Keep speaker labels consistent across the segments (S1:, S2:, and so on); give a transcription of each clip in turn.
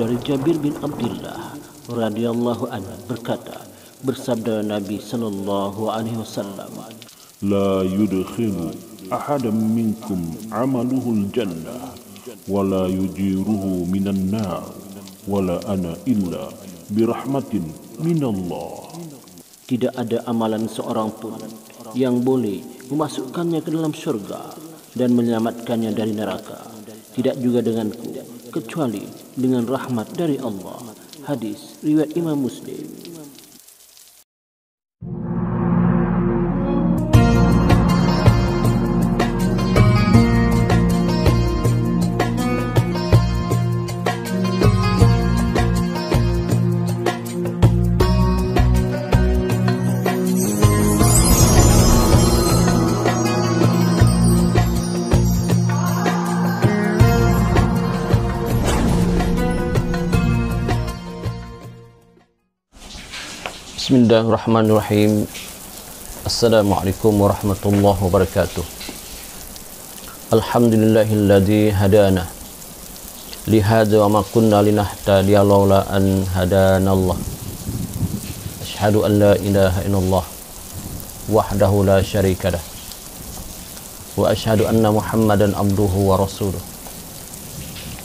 S1: Dari Jabir bin Abdullah radhiyallahu anhu berkata, bersabda Nabi sallallahu alaihi wasallam,
S2: لا يدخل أحدا منكم عمله الجنة ولا يجيره من النار ولا أنا إلا برحمة من الله.
S1: tidak ada amalan seorang pun yang boleh memasukkannya ke dalam syurga dan menyelamatkannya dari neraka, tidak juga denganku, kecuali dengan rahmat dari Allah. Hadis riwayat Imam Muslim. Bismillahirrahmanirrahim. Assalamualaikum warahmatullahi wabarakatuh. Alhamdulillahilladzi hadana lihadza wa ma kunna linahtadiya laula an hadanallah. Asyhadu an la ilaha illallah wahdahu la syarika lah. Wa asyhadu anna Muhammadan abduhu wa rasuluh.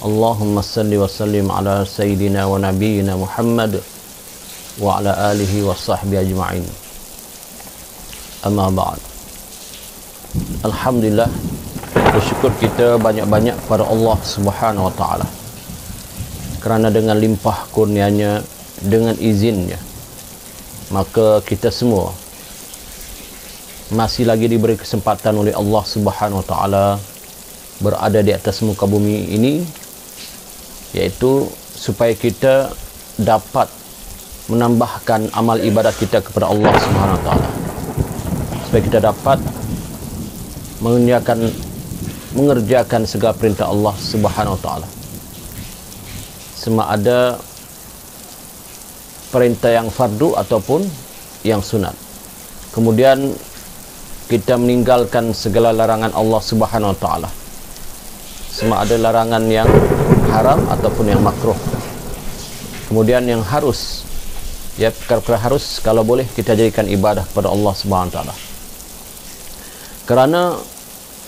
S1: Allahumma salli wa sallim ala sayyidina wa nabiyyina Muhammad wa ala alihi wa sahbihi ajma'in. Amma ba'd. Alhamdulillah, bersyukur kita banyak-banyak kepada Allah Subhanahu wa taala, kerana dengan limpah kurnianya, dengan izinnya, maka kita semua masih lagi diberi kesempatan oleh Allah Subhanahu wa taala berada di atas muka bumi ini, yaitu supaya kita dapat menambahkan amal ibadat kita kepada Allah Subhanahu wa taala, supaya kita dapat mengerjakan segala perintah Allah Subhanahu wa taala, sama ada perintah yang fardu ataupun yang sunat. Kemudian kita meninggalkan segala larangan Allah Subhanahu wa taala, sama ada larangan yang haram ataupun yang makruh. Kemudian yang harus, ya, perkara-perkara harus kalau boleh kita jadikan ibadah kepada Allah Subhanahu wa taala. Kerana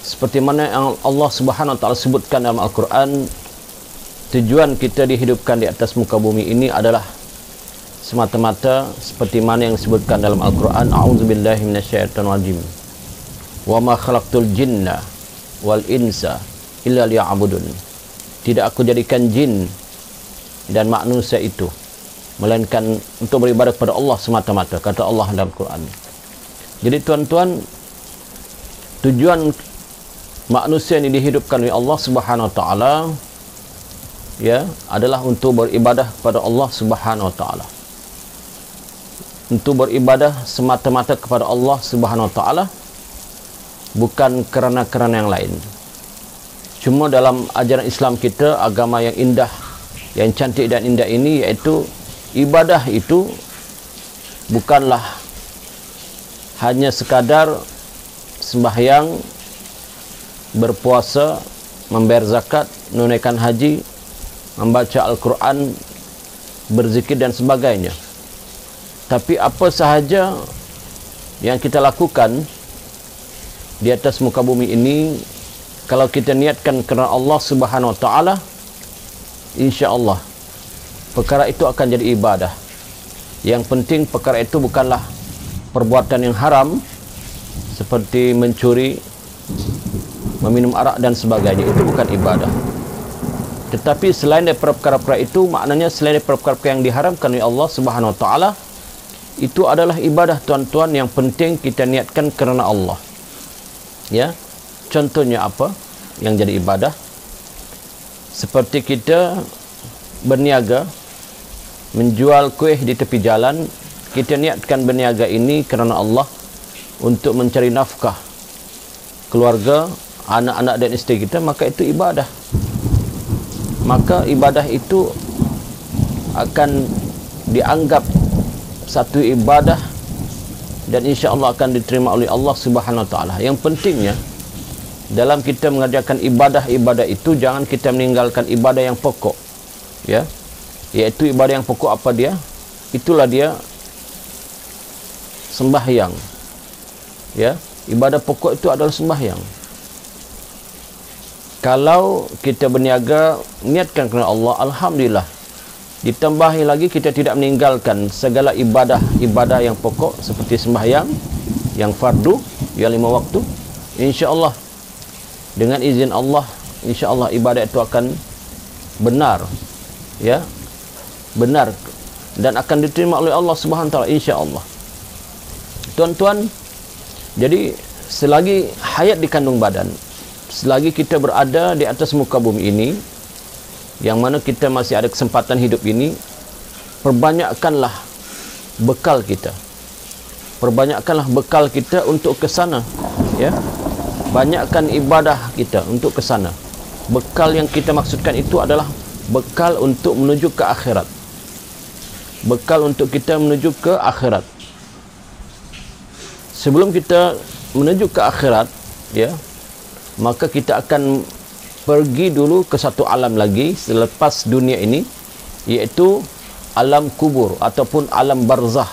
S1: seperti mana yang Allah Subhanahu wa taala sebutkan dalam Al-Quran, tujuan kita dihidupkan di atas muka bumi ini adalah semata-mata seperti mana yang disebutkan dalam Al-Quran, a'udzubillahi minasyaitonir rajim. Wa ma khalaqtul jinna wal insa illa liya'budun. Tidak aku jadikan jin dan manusia itu melainkan untuk beribadah kepada Allah semata-mata, kata Allah dalam Quran. Jadi tuan-tuan, tujuan manusia ini dihidupkan oleh Allah Subhanahu wa taala, ya, adalah untuk beribadah kepada Allah Subhanahu wa taala. Untuk beribadah semata-mata kepada Allah Subhanahu wa taala, bukan kerana yang lain. Cuma dalam ajaran Islam kita, agama yang indah, yang cantik dan indah ini, iaitu ibadah itu bukanlah hanya sekadar sembahyang, berpuasa, membayar zakat, menunaikan haji, membaca Al-Quran, berzikir dan sebagainya. Tapi apa sahaja yang kita lakukan di atas muka bumi ini, kalau kita niatkan kerana Allah Subhanahu wa taala, insya-Allah perkara itu akan jadi ibadah. Yang penting perkara itu bukanlah perbuatan yang haram seperti mencuri, meminum arak dan sebagainya. Itu bukan ibadah. Tetapi selain daripada perkara-perkara itu, maknanya selain daripada perkara yang diharamkan oleh Allah Subhanahu wa taala, itu adalah ibadah, tuan-tuan. Yang penting kita niatkan kerana Allah. Ya. Contohnya apa yang jadi ibadah? Seperti kita berniaga, menjual kuih di tepi jalan, kita niatkan berniaga ini kerana Allah untuk mencari nafkah keluarga, anak-anak dan isteri kita, maka itu ibadah. Maka ibadah itu akan dianggap satu ibadah dan insya Allah akan diterima oleh Allah Subhanahu wa taala. Yang pentingnya dalam kita mengerjakan ibadah-ibadah itu jangan kita meninggalkan ibadah yang pokok, ya, yaitu ibadah yang pokok apa dia? Itulah dia sembahyang, ya. Ibadah pokok itu adalah sembahyang. Kalau kita berniaga niatkan kerana Allah, alhamdulillah. Ditambahi lagi kita tidak meninggalkan segala ibadah yang pokok seperti sembahyang yang fardu, yang 5 waktu. Insya-Allah dengan izin Allah, insya-Allah ibadah itu akan benar, ya, benar dan akan diterima oleh Allah Subhanahu wa taala, insya-Allah. Tuan-tuan, jadi selagi hayat di kandung badan, selagi kita berada di atas muka bumi ini, yang mana kita masih ada kesempatan hidup ini, perbanyakkanlah bekal kita. Perbanyakkanlah bekal kita untuk ke sana, ya. Banyakkan ibadah kita untuk ke sana. Bekal yang kita maksudkan itu adalah bekal untuk menuju ke akhirat. Bekal untuk kita menuju ke akhirat. Sebelum kita menuju ke akhirat, ya, maka kita akan pergi dulu ke satu alam lagi selepas dunia ini, iaitu alam kubur ataupun alam barzah.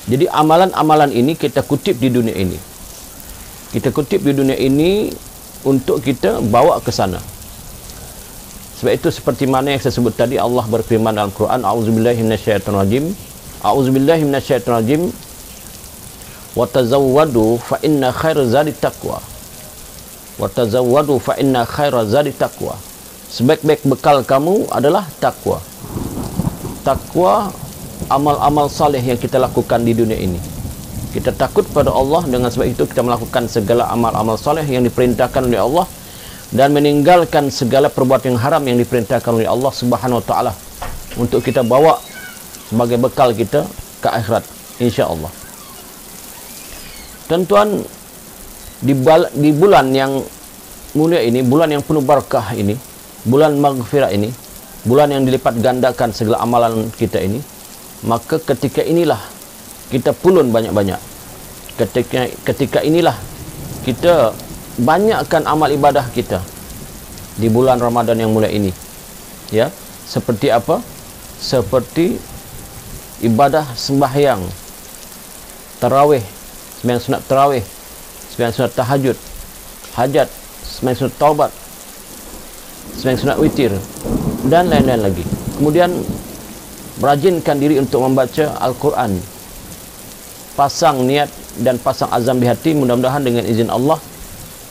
S1: Jadi amalan-amalan ini kita kutip di dunia ini. Kita kutip di dunia ini untuk kita bawa ke sana. Sebab itu seperti mana yang saya sebut tadi, Allah berfirman dalam Quran, A'udzubillahi minasyaitonirrajim. A'udzubillahi minasyaitonirrajim. Wa tazawwadu fa inna khairaz zadi taqwa. Wa tazawwadu fa inna khairaz zadi taqwa. Sebaik-baik bekal kamu adalah takwa. Takwa, amal-amal saleh yang kita lakukan di dunia ini. Kita takut pada Allah, dengan sebab itu kita melakukan segala amal-amal saleh yang diperintahkan oleh Allah dan meninggalkan segala perbuatan yang haram yang diperintahkan oleh Allah Subhanahu wa taala untuk kita bawa sebagai bekal kita ke akhirat, insya-Allah. Tuan-tuan, di bulan yang mulia ini, bulan yang penuh barakah ini, bulan maghfirah ini, bulan yang dilipat gandakan segala amalan kita ini, maka ketika inilah kita pulun banyak-banyak. Ketika inilah kita banyakkan amal ibadah kita di bulan Ramadan yang mulia ini, ya. Seperti apa? Seperti ibadah sembahyang tarawih, sembahyang sunat tarawih, sembahyang sunat tahajud, hajat, sembahyang sunat taubat, sembahyang sunat witir, dan lain-lain lagi. Kemudian merajinkan diri untuk membaca Al-Quran. Pasang niat dan pasang azam di hati, mudah-mudahan dengan izin Allah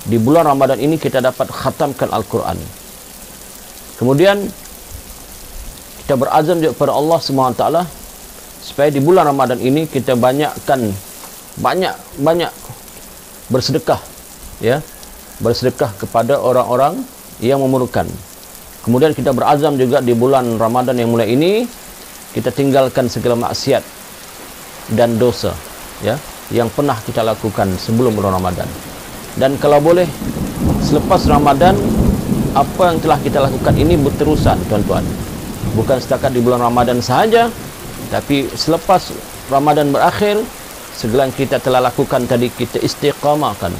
S1: di bulan Ramadan ini kita dapat khatamkan Al-Quran. Kemudian kita berazam juga kepada Allah SWT supaya di bulan Ramadan ini kita banyak bersedekah, ya, bersedekah kepada orang-orang yang memerlukan. Kemudian kita berazam juga di bulan Ramadan yang mulai ini kita tinggalkan segala maksiat dan dosa, ya, yang pernah kita lakukan sebelum bulan Ramadan. Dan kalau boleh selepas Ramadan, apa yang telah kita lakukan ini berterusan, tuan-tuan. Bukan setakat di bulan Ramadan sahaja, tapi selepas Ramadan berakhir, segala yang kita telah lakukan tadi kita istiqamahkan,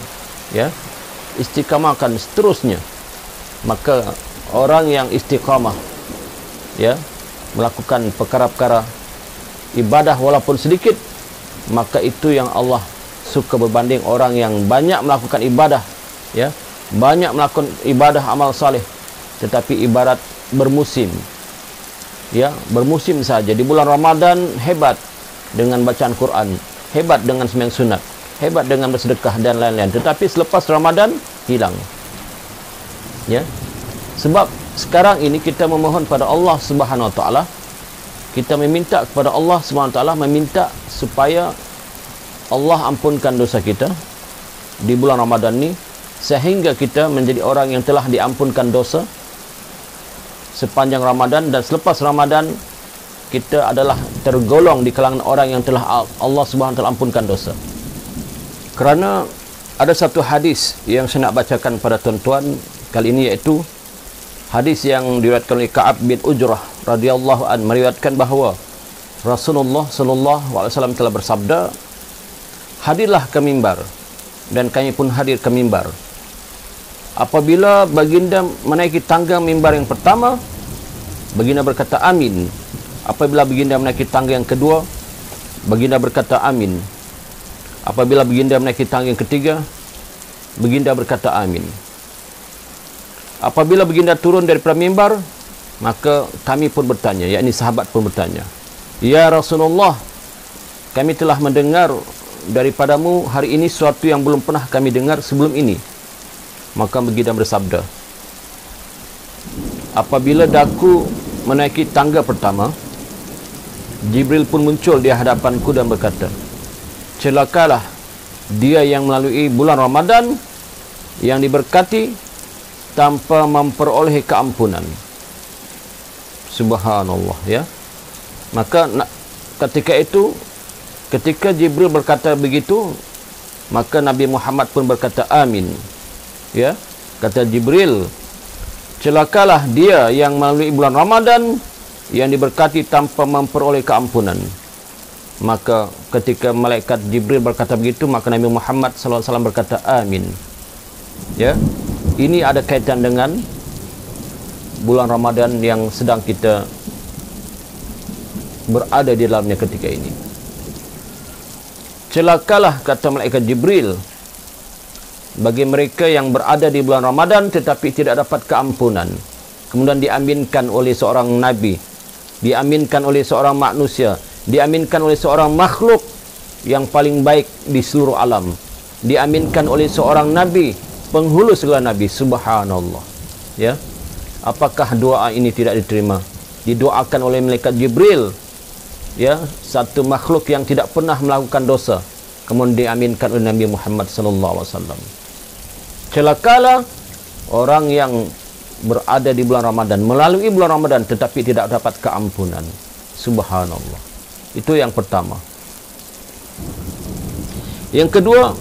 S1: ya, istiqamahkan seterusnya. Maka orang yang istiqamah, ya, melakukan perkara-perkara ibadah walaupun sedikit, maka itu yang Allah suka berbanding orang yang banyak melakukan ibadah, ya, banyak melakukan ibadah amal saleh, tetapi ibarat bermusim, ya, bermusim saja. Di bulan Ramadan hebat dengan bacaan Quran, hebat dengan sembahyang sunat, hebat dengan bersedekah dan lain-lain, tetapi selepas Ramadan hilang, ya. Sebab sekarang ini kita memohon pada Allah Subhanahu wa taala, kita meminta kepada Allah Subhanahu wa taala, meminta supaya Allah ampunkan dosa kita di bulan Ramadan ini, sehingga kita menjadi orang yang telah diampunkan dosa sepanjang Ramadan, dan selepas Ramadan kita adalah tergolong di kalangan orang yang telah Allah Subhanahu wa taala ampunkan dosa. Kerana ada satu hadis yang saya nak bacakan pada tuan-tuan kali ini, iaitu hadis yang diriwayatkan oleh Ka'ab bin Ujrah radhiyallahu an, meriwayatkan bahawa Rasulullah sallallahu alaihi wasallam telah bersabda, hadirlah ke mimbar, dan kami pun hadir ke mimbar. Apabila baginda menaiki tangga mimbar yang pertama, baginda berkata amin. Apabila baginda menaiki tangga yang kedua, baginda berkata amin. Apabila baginda menaiki tangga yang ketiga, baginda berkata amin. Apabila baginda turun daripada mimbar, maka kami pun bertanya, yakni sahabat pun bertanya, ya Rasulullah, kami telah mendengar daripadamu hari ini sesuatu yang belum pernah kami dengar sebelum ini. Maka baginda bersabda, apabila daku menaiki tangga pertama, Jibril pun muncul di hadapanku dan berkata, celakalah dia yang melalui bulan Ramadan yang diberkati tanpa memperoleh keampunan. Subhanallah, ya. Maka ketika itu, ketika Jibril berkata begitu, maka Nabi Muhammad pun berkata amin. Ya, kata Jibril, celakalah dia yang melalui bulan Ramadan yang diberkati tanpa memperoleh keampunan. Maka ketika malaikat Jibril berkata begitu, maka Nabi Muhammad SAW berkata amin. Ya, ini ada kaitan dengan bulan Ramadan yang sedang kita berada di dalamnya ketika ini. Celakalah, kata malaikat Jibril, bagi mereka yang berada di bulan Ramadan tetapi tidak dapat keampunan. Kemudian diaminkan oleh seorang nabi, diaminkan oleh seorang manusia, diaminkan oleh seorang makhluk yang paling baik di seluruh alam, diaminkan oleh seorang nabi, penghulu segala nabi. Subhanallah, ya. Apakah doa ini tidak diterima? Didoakan oleh malaikat Jibril, ya, satu makhluk yang tidak pernah melakukan dosa, kemudian diaminkan oleh Nabi Muhammad sallallahu alaihi wasallam. Celakalah orang yang berada di bulan Ramadan, melalui bulan Ramadan tetapi tidak dapat keampunan. Subhanallah. Itu yang pertama. Yang kedua,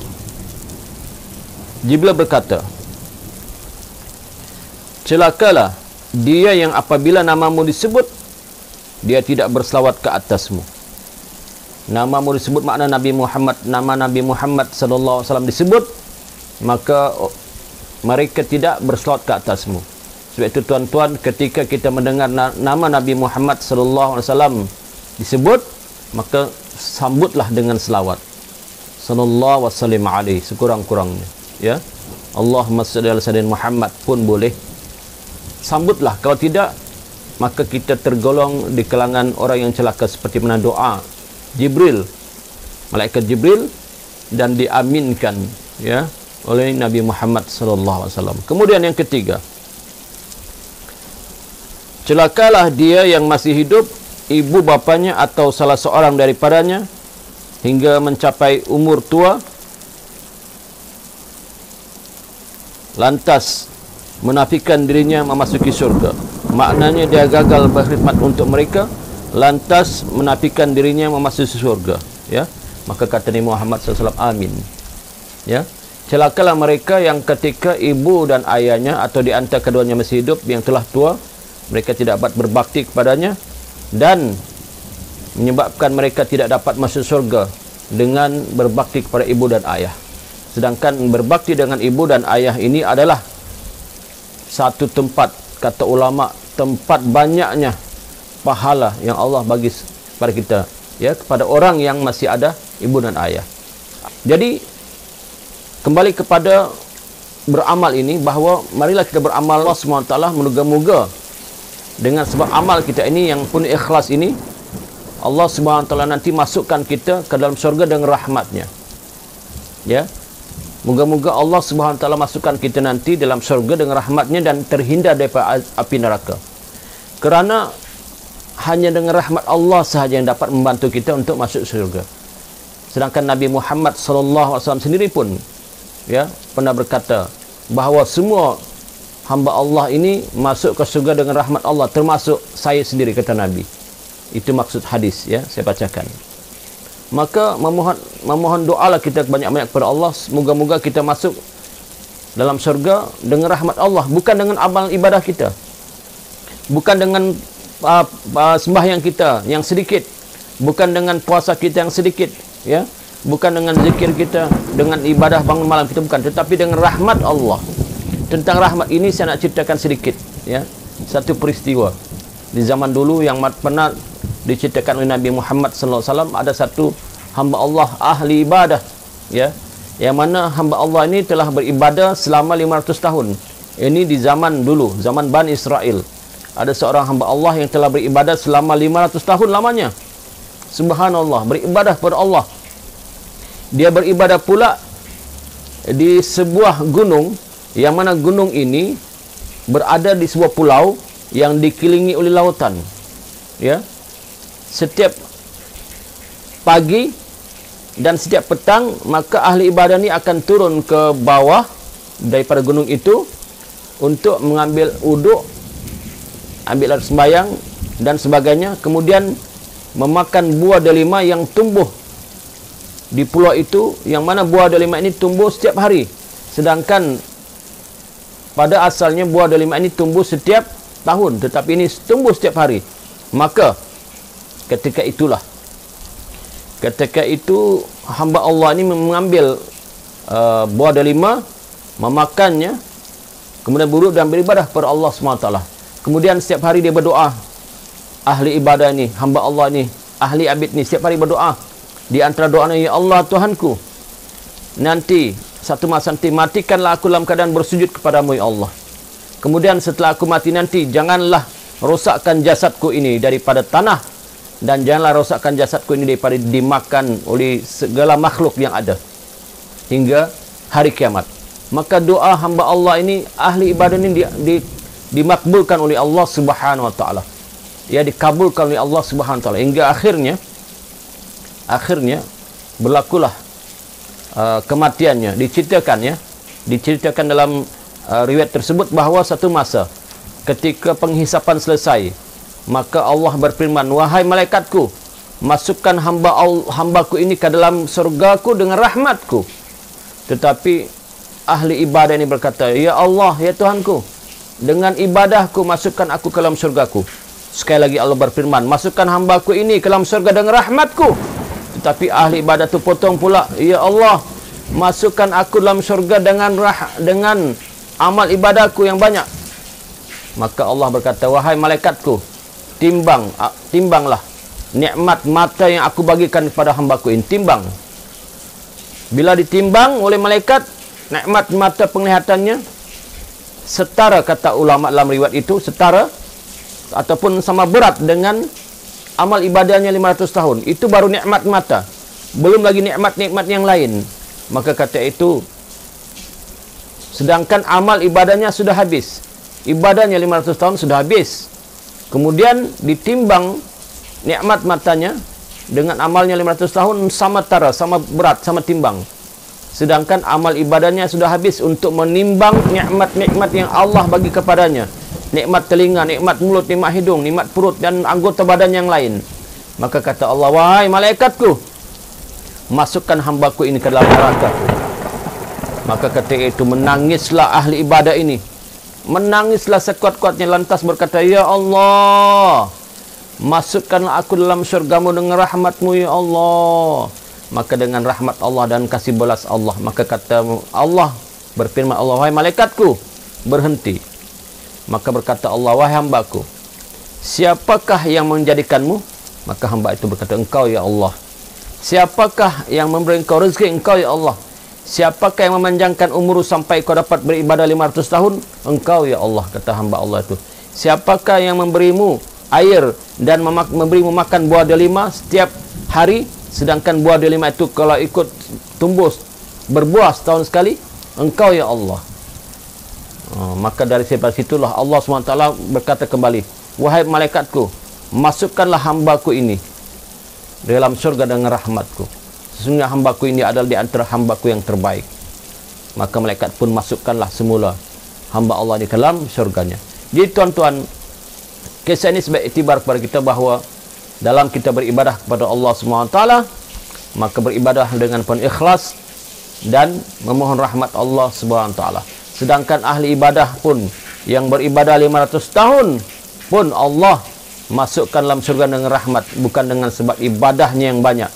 S1: Jibril berkata, celakalah dia yang apabila namamu disebut, dia tidak berselawat ke atasmu. Namamu disebut, makna Nabi Muhammad, nama Nabi Muhammad sallallahu alaihi wasallam disebut, maka mereka tidak berselawat ke atasmu. Sebab itu tuan-tuan, ketika kita mendengar nama Nabi Muhammad sallallahu alaihi wasallam disebut, maka sambutlah dengan selawat. Sallallahu wasallim alaihi, sekurang-kurangnya, ya. Allahumma shalli ala sayyidina Muhammad pun boleh. Sambutlah. Kalau tidak, maka kita tergolong di kalangan orang yang celaka, seperti mana doa Jibril, malaikat Jibril, dan diaminkan, ya, oleh Nabi Muhammad sallallahu alaihi wasallam. Kemudian yang ketiga, celakalah dia yang masih hidup, ibu bapanya atau salah seorang daripadanya hingga mencapai umur tua, lantas menafikan dirinya memasuki surga. Maknanya dia gagal berkhidmat untuk mereka, lantas menafikan dirinya memasuki surga, ya. Maka kata Nabi Muhammad SAW, amin. Ya, celakalah mereka yang ketika ibu dan ayahnya atau di antara keduanya masih hidup, yang telah tua, mereka tidak dapat berbakti kepadanya dan menyebabkan mereka tidak dapat masuk surga dengan berbakti kepada ibu dan ayah. Sedangkan berbakti dengan ibu dan ayah ini adalah satu tempat, kata ulama, tempat banyaknya pahala yang Allah bagi kepada kita, ya, kepada orang yang masih ada ibu dan ayah. Jadi kembali kepada beramal ini, bahawa marilah kita beramal Allah SWT, moga-moga dengan sebab amal kita ini yang penuh ikhlas ini, Allah SWT nanti masukkan kita ke dalam syurga dengan rahmatnya, ya. Moga-moga Allah SWT masukkan kita nanti dalam syurga dengan rahmatnya dan terhindar daripada api neraka. Kerana hanya dengan rahmat Allah sahaja yang dapat membantu kita untuk masuk syurga. Sedangkan Nabi Muhammad SAW sendiri pun, ya, pernah berkata bahawa semua hamba Allah ini masuk ke syurga dengan rahmat Allah, termasuk saya sendiri, kata Nabi. Itu maksud hadis, ya, saya bacakan. Maka memohon doalah kita banyak-banyak kepada Allah, moga-moga kita masuk dalam syurga dengan rahmat Allah, bukan dengan amal ibadah kita, bukan dengan sembahyang kita yang sedikit, bukan dengan puasa kita yang sedikit, ya, bukan dengan zikir kita, dengan ibadah bangun malam kita, bukan, tetapi dengan rahmat Allah. Tentang rahmat ini saya nak ceritakan sedikit, ya. Satu peristiwa di zaman dulu yang pernah diceritakan oleh Nabi Muhammad sallallahu alaihi wasallam. Ada satu hamba Allah ahli ibadah, ya, yang mana hamba Allah ini telah beribadah selama 500 tahun. Ini di zaman dulu, zaman Bani Israel. Ada seorang hamba Allah yang telah beribadah selama 500 tahun lamanya. Subhanallah, beribadah kepada Allah. Dia beribadah pula di sebuah gunung, yang mana gunung ini berada di sebuah pulau yang dikelilingi oleh lautan. Ya. Setiap pagi dan setiap petang, maka ahli ibadah ini akan turun ke bawah daripada gunung itu untuk mengambil uduk, ambil air sembahyang dan sebagainya, kemudian memakan buah delima yang tumbuh di pulau itu, yang mana buah delima ini tumbuh setiap hari. Sedangkan pada asalnya buah delima ini tumbuh setiap tahun, tetapi ini tumbuh setiap hari. Maka ketika itu hamba Allah ini mengambil buah delima, memakannya, kemudian buruk dan beribadah kepada Allah SWT. Kemudian setiap hari dia berdoa. Ahli ibadah ini, hamba Allah ini, ahli abid ini, setiap hari berdoa. Di antara doanya, ya Allah Tuhanku, nanti satu masa nanti matikanlah aku dalam keadaan bersujud kepadamu ya Allah. Kemudian setelah aku mati nanti, janganlah rosakkan jasadku ini daripada tanah, dan janganlah rosakkan jasadku ini daripada dimakan oleh segala makhluk yang ada hingga hari kiamat. Maka doa hamba Allah ini, ahli ibadah ini dimakbulkan oleh Allah Subhanahu wa taala. Ya, dikabulkan oleh Allah Subhanahu wa taala hingga akhirnya berlakulah kematiannya. Diceritakan dalam riwayat tersebut bahawa satu masa ketika penghisapan selesai, maka Allah berfirman, wahai malaikatku, masukkan hambaku ini ke dalam surgaku dengan rahmatku. Tetapi ahli ibadah ini berkata, ya Allah, ya Tuhanku, dengan ibadahku masukkan aku ke dalam surgaku. Sekali lagi Allah berfirman, masukkan hambaku ini ke dalam surga dengan rahmatku. Tetapi ahli ibadah itu potong pula, ya Allah, masukkan aku dalam syurga dengan amal ibadahku yang banyak. Maka Allah berkata, wahai malaikatku, timbanglah nikmat mata yang aku bagikan kepada hambaku ini. Timbang. Bila ditimbang oleh malaikat, nikmat mata penglihatannya setara, kata ulama dalam riwayat itu, setara ataupun sama berat dengan amal ibadahnya 500 tahun. Itu baru nikmat mata, belum lagi nikmat-nikmat yang lain. Maka kata itu, sedangkan amal ibadahnya sudah habis, ibadahnya 500 tahun sudah habis, kemudian ditimbang nikmat matanya dengan amalnya 500 tahun, sama tara, sama berat, sama timbang. Sedangkan amal ibadahnya sudah habis untuk menimbang nikmat-nikmat yang Allah bagi kepadanya. Nikmat telinga, nikmat mulut, nikmat hidung, nikmat perut dan anggota badan yang lain. Maka kata Allah, wahai malaikatku, masukkan hambaku ini ke dalam neraka. Maka ketika itu menangislah ahli ibadah ini. Menangislah sekuat-kuatnya, lantas berkata, ya Allah, masukkanlah aku dalam syurgamu dengan rahmatmu ya Allah. Maka dengan rahmat Allah dan kasih balas Allah, maka kata Allah, berfirman Allah, wahai malaikatku, berhenti. Maka berkata Allah, wahai hambaku, siapakah yang menjadikanmu? Maka hamba itu berkata, engkau ya Allah. Siapakah yang memberi engkau rezeki? Engkau ya Allah. Siapakah yang memanjangkan umur sampai kau dapat beribadah 500 tahun? Engkau ya Allah, kata hamba Allah itu. Siapakah yang memberimu air dan memberimu makan buah delima setiap hari, sedangkan buah delima itu kalau ikut tumbuh berbuah setahun sekali? Engkau ya Allah. Maka dari situlah Allah SWT berkata kembali, wahai malaikatku, masukkanlah hambaku ini dalam surga dengan rahmatku. Sesungguhnya hambaku ini adalah di antara hambaku yang terbaik. Maka malaikat pun masukkanlah semula hamba Allah di dalam surganya. Jadi tuan-tuan, kisah ini sebagai iktibar kepada kita bahawa dalam kita beribadah kepada Allah SWT, maka beribadah dengan penuh ikhlas dan memohon rahmat Allah SWT. Sedangkan ahli ibadah pun yang beribadah 500 tahun pun Allah masukkan dalam surga dengan rahmat, bukan dengan sebab ibadahnya yang banyak.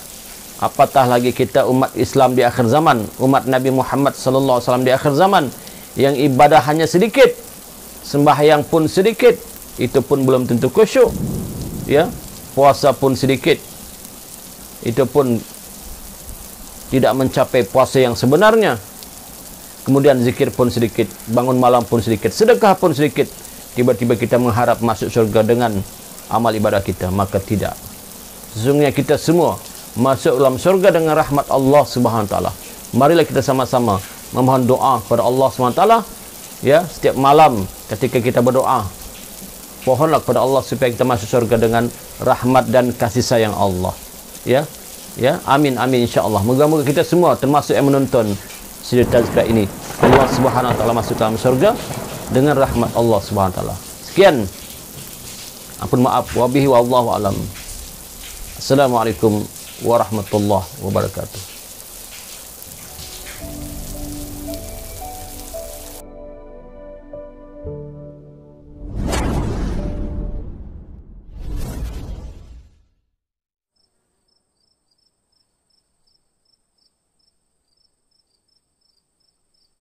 S1: Apatah lagi kita umat Islam di akhir zaman, umat Nabi Muhammad sallallahu alaihi wasallam di akhir zaman, yang ibadah hanya sedikit, sembahyang pun sedikit, itu pun belum tentu khusyuk, ya. Puasa pun sedikit, itu pun tidak mencapai puasa yang sebenarnya. Kemudian zikir pun sedikit, bangun malam pun sedikit, sedekah pun sedikit. Tiba-tiba kita mengharap masuk surga dengan amal ibadah kita, maka tidak. Sesungguhnya kita semua masuk dalam surga dengan rahmat Allah Subhanahu wa taala. Marilah kita sama-sama memohon doa kepada Allah Subhanahu wa taala, ya, setiap malam ketika kita berdoa. Pohonlah kepada Allah supaya kita masuk surga dengan rahmat dan kasih sayang Allah. Ya. Ya, amin amin insyaallah. Moga-moga kita semua termasuk yang menonton sidang tazkirah ini, Allah Subhanahu wa taala masuk dalam surga dengan rahmat Allah Subhanahu wa taala. Sekian. Ampun maaf, wabihi wallahu alam. Assalamualaikum warahmatullahi wabarakatuh.